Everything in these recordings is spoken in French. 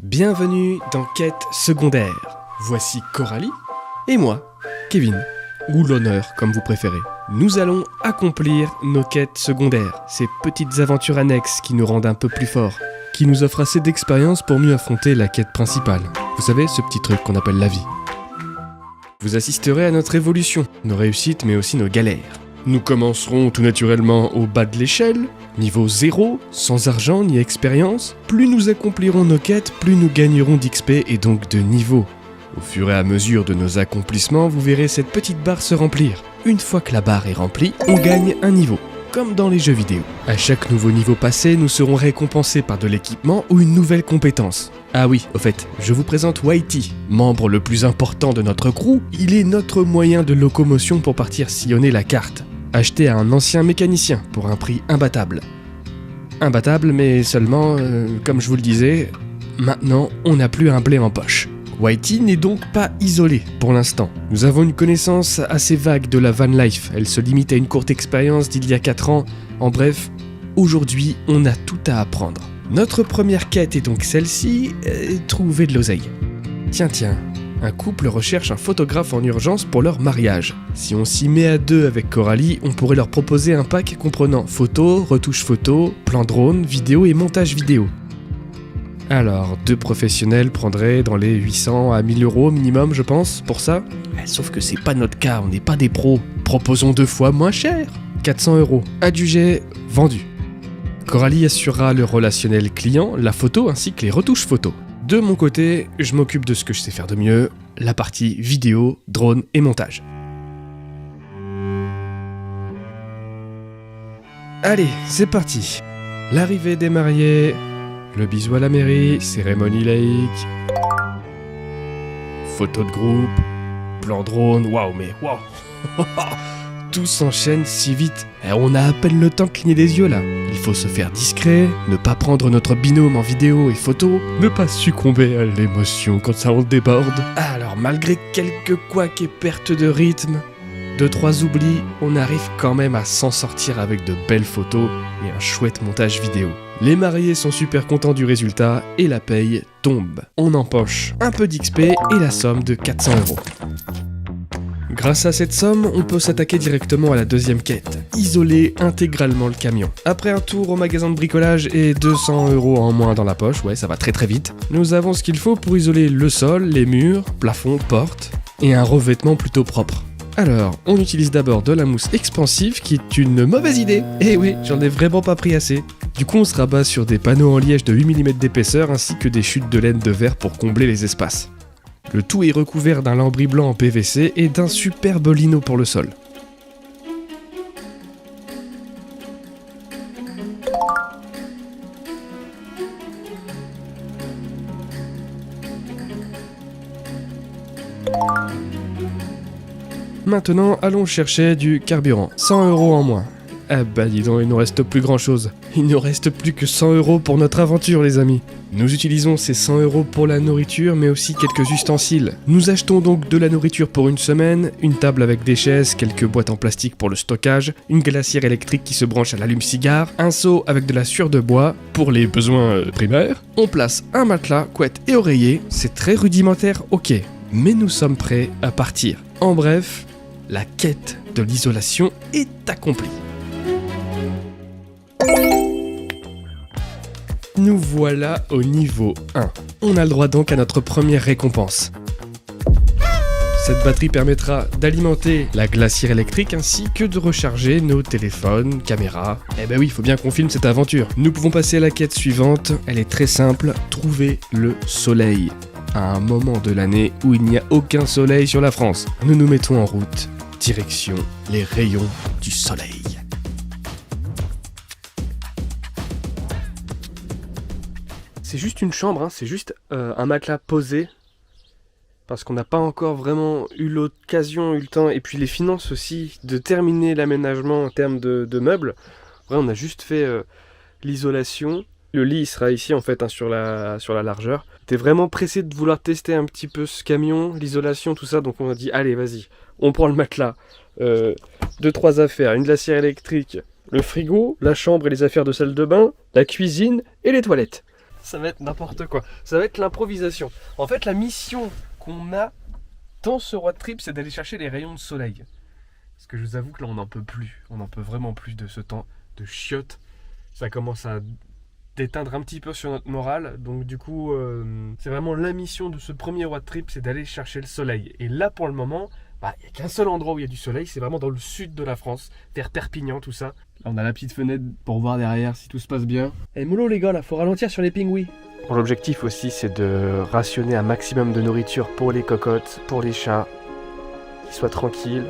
Bienvenue dans Quête secondaire. Voici Coralie et moi, Kevin, ou l'honneur comme vous préférez. Nous allons accomplir nos quêtes secondaires, ces petites aventures annexes qui nous rendent un peu plus forts, qui nous offrent assez d'expérience pour mieux affronter la quête principale. Vous savez, ce petit truc qu'on appelle la vie. Vous assisterez à notre évolution, nos réussites mais aussi nos galères. Nous commencerons tout naturellement au bas de l'échelle, niveau 0, sans argent ni expérience. Plus nous accomplirons nos quêtes, plus nous gagnerons d'XP et donc de niveau. Au fur et à mesure de nos accomplissements, vous verrez cette petite barre se remplir. Une fois que la barre est remplie, on gagne un niveau, comme dans les jeux vidéo. À chaque nouveau niveau passé, nous serons récompensés par de l'équipement ou une nouvelle compétence. Ah oui, au fait, je vous présente Whitey, membre le plus important de notre crew. Il est notre moyen de locomotion pour partir sillonner la carte. Acheté à un ancien mécanicien pour un prix imbattable. Imbattable, mais seulement, comme je vous le disais, maintenant on n'a plus un blé en poche. Whitey n'est donc pas isolé pour l'instant. Nous avons une connaissance assez vague de la van life. Elle se limite à une courte expérience d'il y a 4 ans. En bref, aujourd'hui on a tout à apprendre. Notre première quête est donc celle-ci, trouver de l'oseille. Tiens. Un couple recherche un photographe en urgence pour leur mariage. Si on s'y met à deux avec Coralie, on pourrait leur proposer un pack comprenant photos, retouches photos, plan drone, vidéo et montage vidéo. Alors, 2 professionnels prendraient dans les 800 à 1000 euros minimum, je pense, pour ça. Sauf que c'est pas notre cas, on n'est pas des pros. Proposons 2 fois moins cher. 400 euros. Adjugé, vendu. Coralie assurera le relationnel client, la photo ainsi que les retouches photos. De mon côté, je m'occupe de ce que je sais faire de mieux, la partie vidéo, drone et montage. Allez, c'est parti. L'arrivée des mariés, le bisou à la mairie, cérémonie laïque, photo de groupe, plan drone, waouh. Tout s'enchaîne si vite. On a à peine le temps de cligner des yeux là. Il faut se faire discret, ne pas prendre notre binôme en vidéo et photo, ne pas succomber à l'émotion quand ça en déborde. Alors malgré quelques couacs et pertes de rythme, 2-3 oublis, on arrive quand même à s'en sortir avec de belles photos et un chouette montage vidéo. Les mariés sont super contents du résultat et la paye tombe. On empoche un peu d'XP et la somme de 400 euros. Grâce à cette somme, on peut s'attaquer directement à la deuxième quête, isoler intégralement le camion. Après un tour au magasin de bricolage et 200 euros en moins dans la poche, ouais ça va très vite, nous avons ce qu'il faut pour isoler le sol, les murs, plafond, porte et un revêtement plutôt propre. Alors, on utilise d'abord de la mousse expansive qui est une mauvaise idée. Eh oui, j'en ai vraiment pas pris assez. Du coup on se rabat sur des panneaux en liège de 8 mm d'épaisseur ainsi que des chutes de laine de verre pour combler les espaces. Le tout est recouvert d'un lambris blanc en PVC et d'un superbe lino pour le sol. Maintenant, allons chercher du carburant. 100 euros en moins. Ah bah dis donc, il ne reste plus grand chose. Il ne reste plus que 100 euros pour notre aventure les amis. Nous utilisons ces 100 euros pour la nourriture mais aussi quelques ustensiles. Nous achetons donc de la nourriture pour une semaine, une table avec des chaises, quelques boîtes en plastique pour le stockage, une glacière électrique qui se branche à l'allume-cigare, un seau avec de la sueur de bois pour les besoins primaires. On place un matelas, couette et oreiller. C'est très rudimentaire, ok, mais nous sommes prêts à partir. En bref, la quête de l'isolation est accomplie. Nous voilà au niveau 1. On a le droit donc à notre première récompense. Cette batterie permettra d'alimenter la glacière électrique ainsi que de recharger nos téléphones, caméras. Eh ben oui, il faut bien qu'on filme cette aventure. Nous pouvons passer à la quête suivante. Elle est très simple, trouver le soleil. À un moment de l'année où il n'y a aucun soleil sur la France. Nous nous mettons en route, direction les rayons du soleil. C'est juste une chambre, c'est juste un matelas posé. Parce qu'on n'a pas encore vraiment eu l'occasion, eu le temps, et puis les finances aussi, de terminer l'aménagement en termes de meubles. Ouais, on a juste fait l'isolation. Le lit sera ici en fait sur la largeur. T'es vraiment pressé de vouloir tester un petit peu ce camion, l'isolation, tout ça. Donc on a dit allez vas-y, on prend le matelas. 2-3 affaires, une glacière électrique, le frigo, la chambre et les affaires de salle de bain, la cuisine et les toilettes. Ça va être n'importe quoi. Ça va être l'improvisation. En fait, la mission qu'on a dans ce road trip, c'est d'aller chercher les rayons de soleil. Parce que je vous avoue que là, on n'en peut plus. On n'en peut vraiment plus de ce temps de chiottes. Ça commence à d'éteindre un petit peu sur notre morale. Donc du coup, c'est vraiment la mission de ce premier road trip, c'est d'aller chercher le soleil. Et là, pour le moment, il n'y a qu'un seul endroit où il y a du soleil, c'est vraiment dans le sud de la France, vers Perpignan, tout ça. Là, on a la petite fenêtre pour voir derrière si tout se passe bien. Et mollo les gars, là, faut ralentir sur les pingouins. Bon, l'objectif aussi, c'est de rationner un maximum de nourriture pour les cocottes, pour les chats, qu'ils soient tranquilles.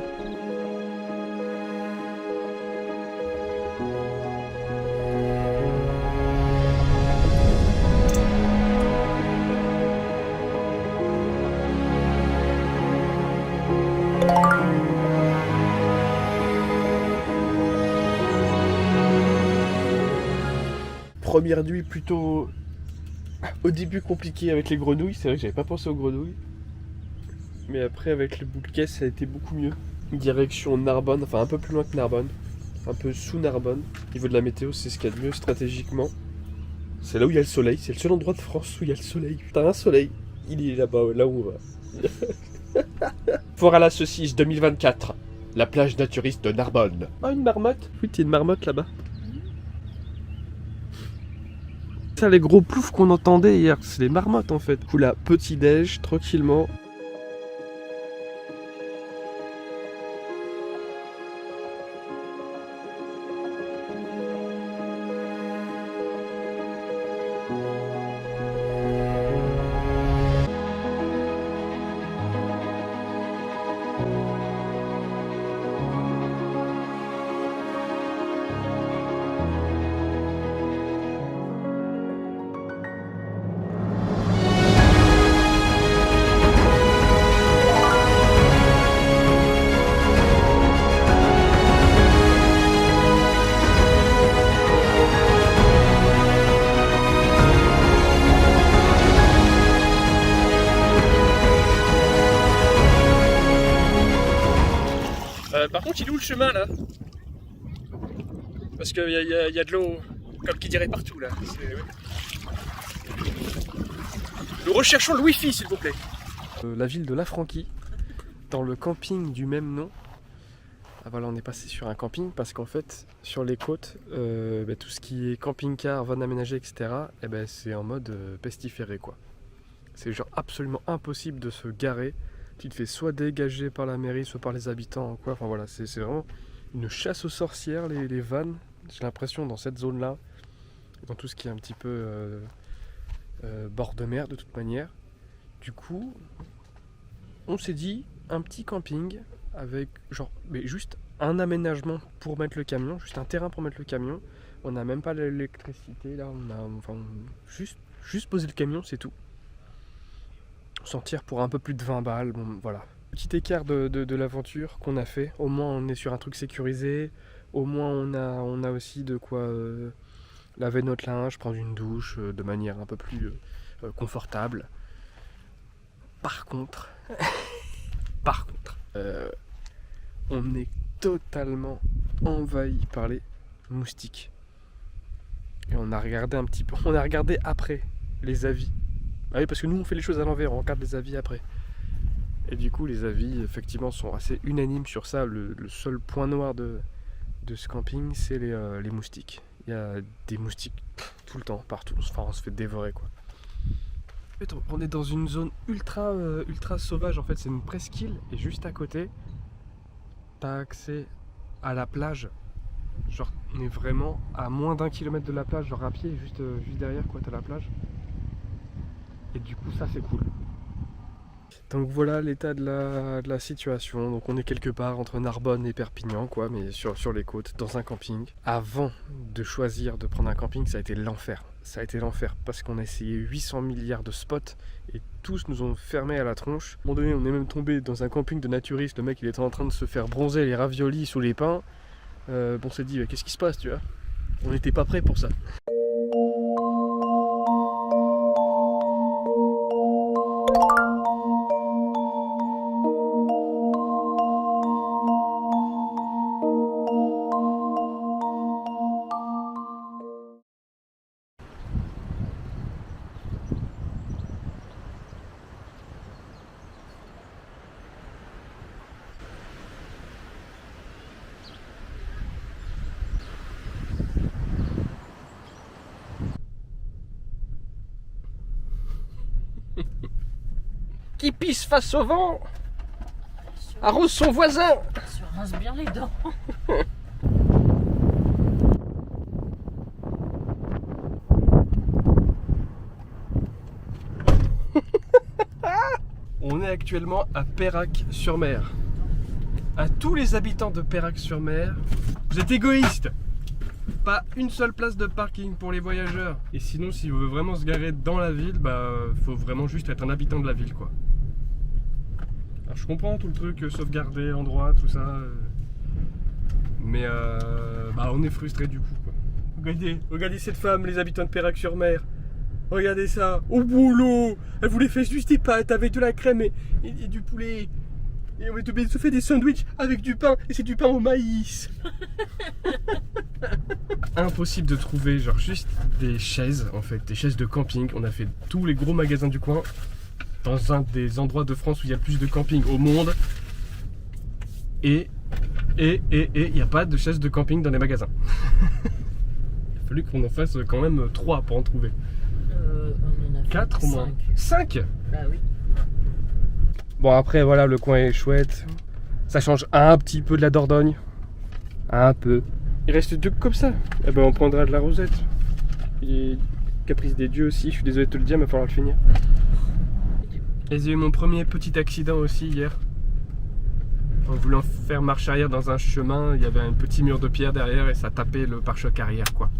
Première nuit plutôt au début compliqué avec les grenouilles, c'est vrai que j'avais pas pensé aux grenouilles. Mais après avec le bout de caisse ça a été beaucoup mieux. Direction Narbonne, enfin un peu plus loin que Narbonne, un peu sous Narbonne. Au niveau de la météo c'est ce qu'il y a de mieux stratégiquement. C'est là où il y a le soleil, c'est le seul endroit de France où il y a le soleil. T'as un soleil, il est là-bas, là où on va. Foire à la saucisse 2024, la plage naturiste de Narbonne. Ah une marmotte. Oui t'as une marmotte là-bas. Ça, les gros ploufs qu'on entendait hier, c'est les marmottes en fait. Du coup là, petit déj, tranquillement. Par contre, il est où le chemin là? Parce qu'il y a de l'eau, comme qui dirait partout là. Nous recherchons le wifi s'il vous plaît. La ville de La Franquie, dans le camping du même nom. Ah, voilà, on est passé sur un camping parce qu'en fait, sur les côtes, tout ce qui est camping-car, van aménagé, etc., c'est en mode pestiféré quoi. C'est genre absolument impossible de se garer. Tu te fais soit dégager par la mairie, soit par les habitants, quoi. Enfin voilà, c'est vraiment une chasse aux sorcières, les vannes. J'ai l'impression dans cette zone-là, dans tout ce qui est un petit peu bord de mer de toute manière. Du coup, on s'est dit un petit camping avec genre, mais juste un aménagement pour mettre le camion, juste un terrain pour mettre le camion. On n'a même pas l'électricité là, juste poser le camion, c'est tout. Sortir pour un peu plus de 20 balles, bon voilà. Petit écart de l'aventure qu'on a fait, au moins on est sur un truc sécurisé, au moins on a aussi de quoi laver notre linge, prendre une douche de manière un peu plus confortable. Par contre, on est totalement envahi par les moustiques. Et on a regardé après les avis. Ah oui, parce que nous on fait les choses à l'envers, on regarde les avis après. Et du coup les avis effectivement sont assez unanimes sur ça. Le seul point noir de ce camping c'est les moustiques. Il y a des moustiques tout le temps, partout. Enfin on se fait dévorer quoi. En fait, on est dans une zone ultra sauvage en fait, c'est une presqu'île et juste à côté t'as accès à la plage. Genre on est vraiment à moins d'1 kilomètre de la plage, genre à pied, juste derrière quoi, t'as la plage. Et du coup ça c'est cool. Donc voilà l'état de la situation. Donc on est quelque part entre Narbonne et Perpignan quoi, mais sur les côtes, dans un camping. Avant de choisir de prendre un camping, ça a été l'enfer. Ça a été l'enfer parce qu'on a essayé 800 milliards de spots et tous nous ont fermé à la tronche. À un moment donné on est même tombé dans un camping de naturistes. Le mec il était en train de se faire bronzer les raviolis sous les pins. On s'est dit qu'est-ce qui se passe tu vois. On n'était pas prêt pour ça. Qui pisse face au vent arrose son voisin. Se rince bien les dents. On est actuellement à Peyrac-sur-Mer. À tous les habitants de Peyrac-sur-Mer, vous êtes égoïstes. Pas une seule place de parking pour les voyageurs. Et sinon, si on veut vraiment se garer dans la ville, bah faut vraiment juste être un habitant de la ville, quoi. Alors je comprends tout le truc, sauvegarder l'endroit, tout ça. Mais bah on est frustré du coup, quoi. Regardez cette femme, les habitants de Peyrac-sur-Mer. Regardez ça, au boulot. Elle voulait faire juste des pâtes avec de la crème et du poulet. Et on se fait des sandwichs avec du pain. Et c'est du pain au maïs. Impossible de trouver genre juste des chaises, en fait, des chaises de camping. On a fait tous les gros magasins du coin. Dans un des endroits de France où il y a le plus de camping au monde. Et il n'y a pas de chaises de camping dans les magasins. Il a fallu qu'on en fasse quand même 3 pour en trouver. On en a fait 4 au moins. 5 ? Bah oui. Bon après voilà, le coin est chouette. Ça change un petit peu de la Dordogne. Un peu. Il reste 2 comme ça. Eh ben on prendra de la rosette. Et caprice des dieux aussi, je suis désolé de te le dire mais il va falloir le finir. Et j'ai eu mon premier petit accident aussi hier. En voulant faire marche arrière dans un chemin, il y avait un petit mur de pierre derrière et ça tapait le pare-choc arrière, quoi.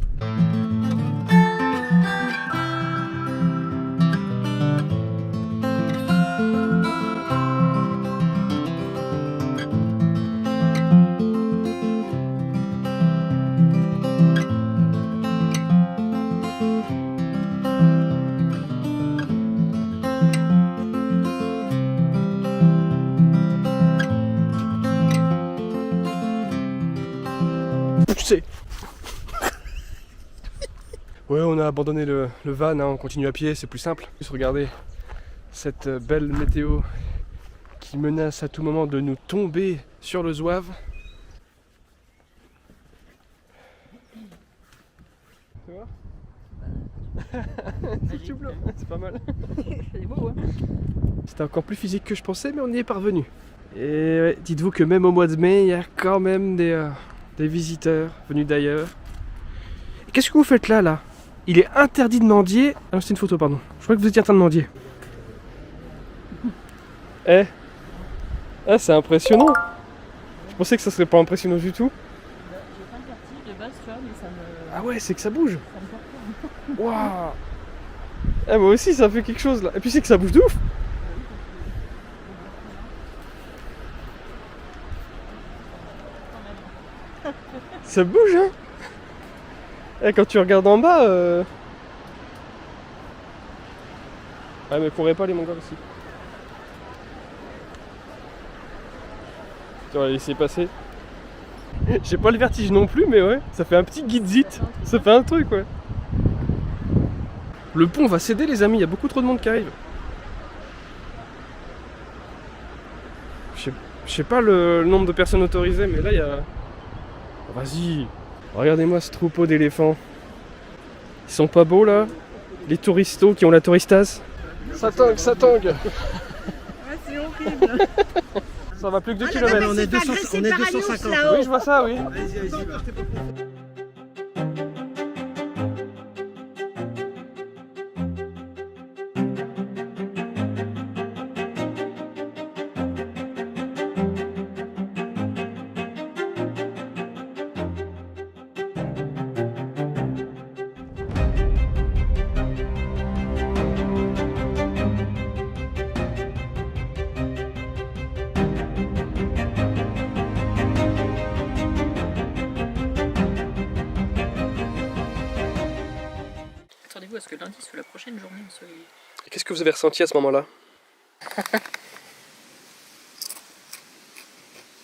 Poussé. Ouais, on a abandonné le van, hein, on continue à pied, c'est plus simple. Juste regardez cette belle météo qui menace à tout moment de nous tomber sur le zouave. Tu vois? C'est tout bleu, c'est pas mal. C'est beau, hein. C'était encore plus physique que je pensais, mais on y est parvenu. Et ouais, dites-vous que même au mois de mai, il y a quand même des visiteurs venus d'ailleurs. Qu'est-ce que vous faites là? Il est interdit de mendier. Ah non, c'est une photo, pardon. Je crois que vous étiez en train de mendier. Eh, ah, c'est impressionnant. Je pensais que ça serait pas impressionnant du tout. J'ai pas le vertige de base, tu vois, mais ça me. Ah ouais, c'est que ça bouge. Ça me porte. Waouh. Eh, moi aussi, ça fait quelque chose là. Et puis c'est que ça bouge de ouf. Ça bouge, hein. Et quand tu regardes en bas, ouais, mais pourrait pas les Mongols aussi. Tu vas laisser passer. J'ai pas le vertige non plus, mais ouais, ça fait un petit guidzit. Ça fait un truc, ouais. Le pont va céder, les amis, il y a beaucoup trop de monde qui arrive. Je sais pas le nombre de personnes autorisées, mais là il y a. Vas-y, regardez-moi ce troupeau d'éléphants. Ils sont pas beaux là? Les touristos qui ont la touristase. Ça tangue, ça tangue. Ouais, c'est horrible. Ça va plus que 2 non, km. mais On est c'est pas agressé par 250. Agnos, là-haut. Oui, je vois ça, oui. Vas-y, vas-y. Attendez-vous à ce que lundi soit la prochaine journée ensoleillée. Qu'est-ce que vous avez ressenti à ce moment-là?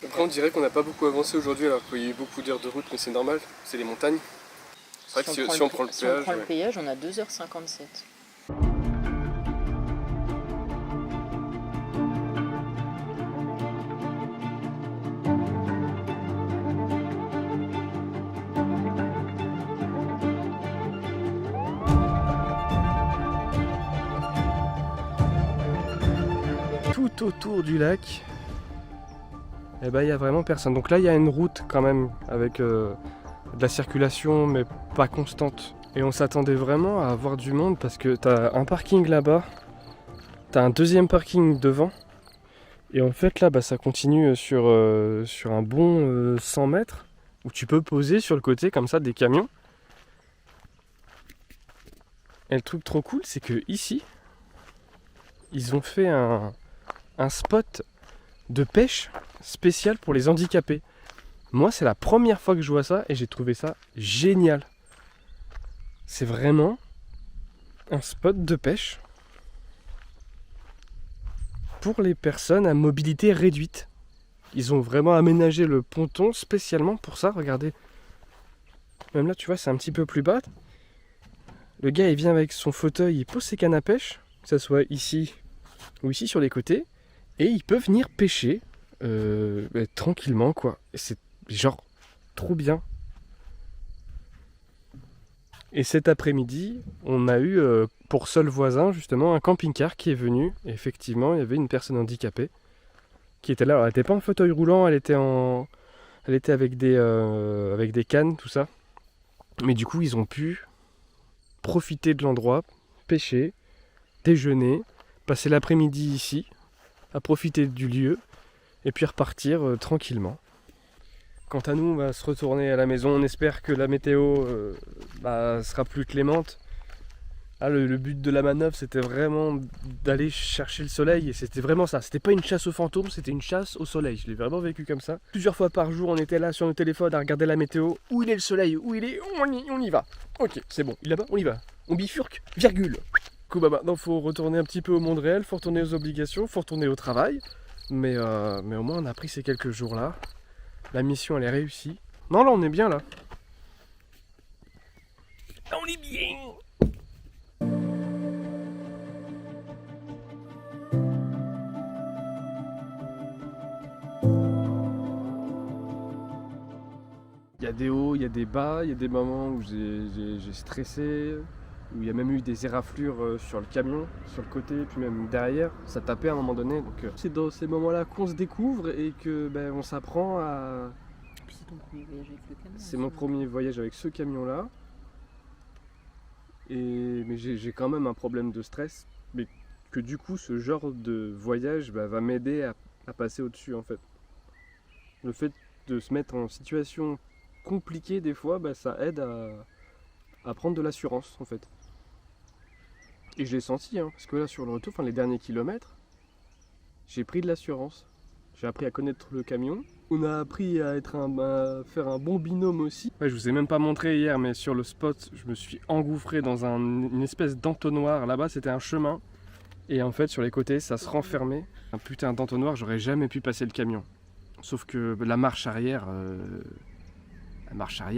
Après, on dirait qu'on n'a pas beaucoup avancé aujourd'hui alors qu'il y a eu beaucoup d'heures de route, mais c'est normal, c'est les montagnes. C'est vrai que si on prend le péage. Si on prend le ouais. péage, on a 2h57. tout autour du lac, et ben il y a vraiment personne. Donc là il y a une route quand même avec de la circulation mais pas constante. Et on s'attendait vraiment à avoir du monde parce que t'as un parking là-bas, t'as un deuxième parking devant. Et en fait là ça continue sur un bon 100 mètres où tu peux poser sur le côté comme ça des camions. Et le truc trop cool c'est que ici ils ont fait un spot de pêche spécial pour les handicapés. Moi c'est la première fois que je vois ça et j'ai trouvé ça génial. C'est vraiment un spot de pêche pour les personnes à mobilité réduite. Ils ont vraiment aménagé le ponton spécialement pour ça, regardez. Même là, tu vois, c'est un petit peu plus bas. Le gars, il vient avec son fauteuil, il pose ses cannes à pêche, que ce soit ici ou ici sur les côtés, et il peut venir pêcher tranquillement, quoi. Et c'est genre trop bien. Et cet après-midi, on a eu pour seul voisin justement un camping-car qui est venu. Et effectivement, il y avait une personne handicapée qui était là. Alors, elle n'était pas en fauteuil roulant, elle était avec des cannes, tout ça. Mais du coup, ils ont pu profiter de l'endroit, pêcher, déjeuner, passer l'après-midi ici, à profiter du lieu, et puis repartir tranquillement. Quant à nous, on va se retourner à la maison. On espère que la météo sera plus clémente. Ah, le but de la manœuvre, c'était vraiment d'aller chercher le soleil. Et c'était vraiment ça. C'était pas une chasse aux fantômes, c'était une chasse au soleil. Je l'ai vraiment vécu comme ça. Plusieurs fois par jour, on était là sur nos téléphones à regarder la météo. Où il est le soleil? Où il est? On y va. Ok, c'est bon. Il est là-bas? On y va. On bifurque, virgule. Coup, maintenant, faut retourner un petit peu au monde réel. Faut retourner aux obligations. Faut retourner au travail. Mais au moins, on a pris ces quelques jours-là. La mission elle est réussie. Non là on est bien là. On est bien. Il y a des hauts, il y a des bas, il y a des moments où j'ai stressé, où il y a même eu des éraflures sur le camion, sur le côté, puis même derrière, ça tapait à un moment donné. Donc c'est dans ces moments-là qu'on se découvre et que on s'apprend à... Puis c'est ton premier voyage avec le camion. C'est mon premier voyage avec ce camion-là. Mais j'ai quand même un problème de stress, mais que du coup ce genre de voyage va m'aider à passer au-dessus en fait. Le fait de se mettre en situation compliquée des fois, ça aide à prendre de l'assurance en fait. Et je l'ai senti, parce que là sur le retour, les derniers kilomètres, j'ai pris de l'assurance. J'ai appris à connaître le camion. On a appris à faire un bon binôme aussi. Ouais, je vous ai même pas montré hier, mais sur le spot, je me suis engouffré dans une espèce d'entonnoir. Là-bas, c'était un chemin. Et en fait, sur les côtés, ça se renfermait. Un putain d'entonnoir, j'aurais jamais pu passer le camion. Sauf que la marche arrière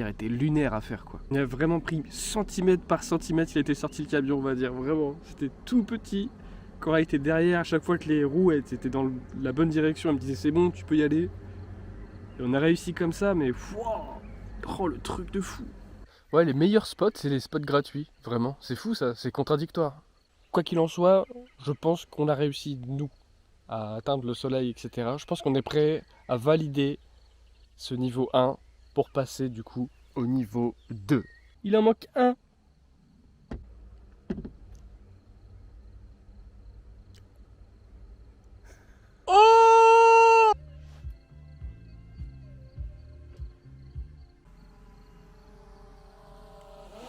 était lunaire à faire, quoi. Il a vraiment pris centimètre par centimètre, il a été sorti le camion, on va dire. Vraiment, c'était tout petit. Cora était derrière, à chaque fois que les roues étaient dans la bonne direction, elle me disait c'est bon, tu peux y aller. Et on a réussi comme ça, mais wow, le truc de fou. Ouais, les meilleurs spots, c'est les spots gratuits, vraiment. C'est fou ça, c'est contradictoire. Quoi qu'il en soit, je pense qu'on a réussi, nous, à atteindre le soleil, etc. Je pense qu'on est prêt à valider ce niveau 1 pour passer du coup au niveau 2. Il en manque un. Oh!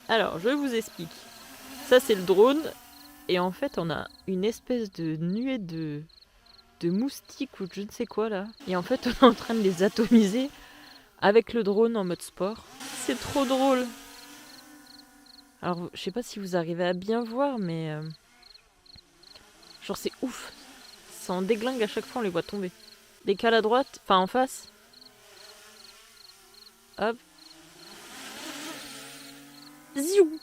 Alors, je vous explique. Ça, c'est le drone. Et en fait, on a une espèce de nuée de moustiques ou de je ne sais quoi là. Et en fait, on est en train de les atomiser avec le drone en mode sport. C'est trop drôle. Alors, je sais pas si vous arrivez à bien voir, mais... genre, c'est ouf. Ça en déglingue à chaque fois, on les voit tomber. Décale à droite, enfin en face. Hop. Ziou.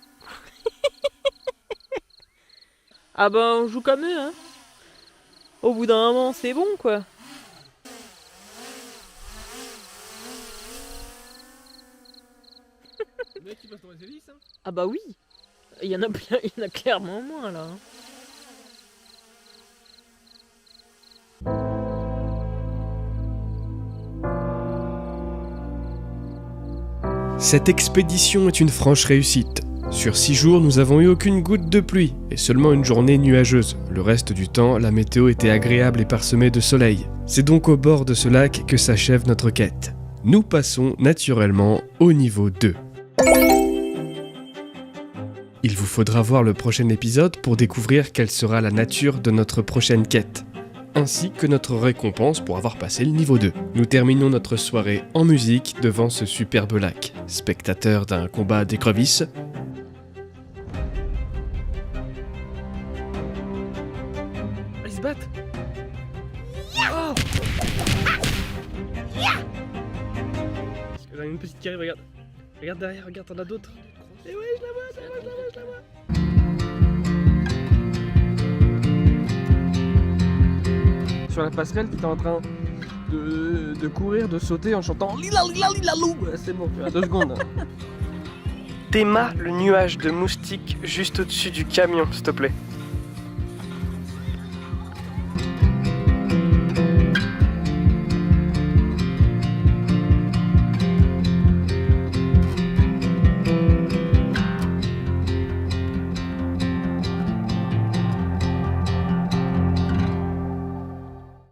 Ah ben, on joue comme eux, hein. Au bout d'un moment, c'est bon, quoi. Le mec qui passe dans les hélices, hein. Ah bah oui. Il y en a clairement moins, là. Cette expédition est une franche réussite. Sur 6 jours, nous avons eu aucune goutte de pluie et seulement une journée nuageuse. Le reste du temps, la météo était agréable et parsemée de soleil. C'est donc au bord de ce lac que s'achève notre quête. Nous passons naturellement au niveau 2. Il vous faudra voir le prochain épisode pour découvrir quelle sera la nature de notre prochaine quête, ainsi que notre récompense pour avoir passé le niveau 2. Nous terminons notre soirée en musique devant ce superbe lac. Spectateur d'un combat d'écrevisses, ils se battent. Oh, j'en ai une petite qui arrive, regarde. Regarde derrière, regarde, t'en as d'autres. Et ouais, je la vois. Sur la passerelle, t'étais en train de courir, de sauter en chantant Lila Lila Lila Lou. C'est bon, tu as 2 secondes. Théma le nuage de moustiques juste au-dessus du camion, s'il te plaît.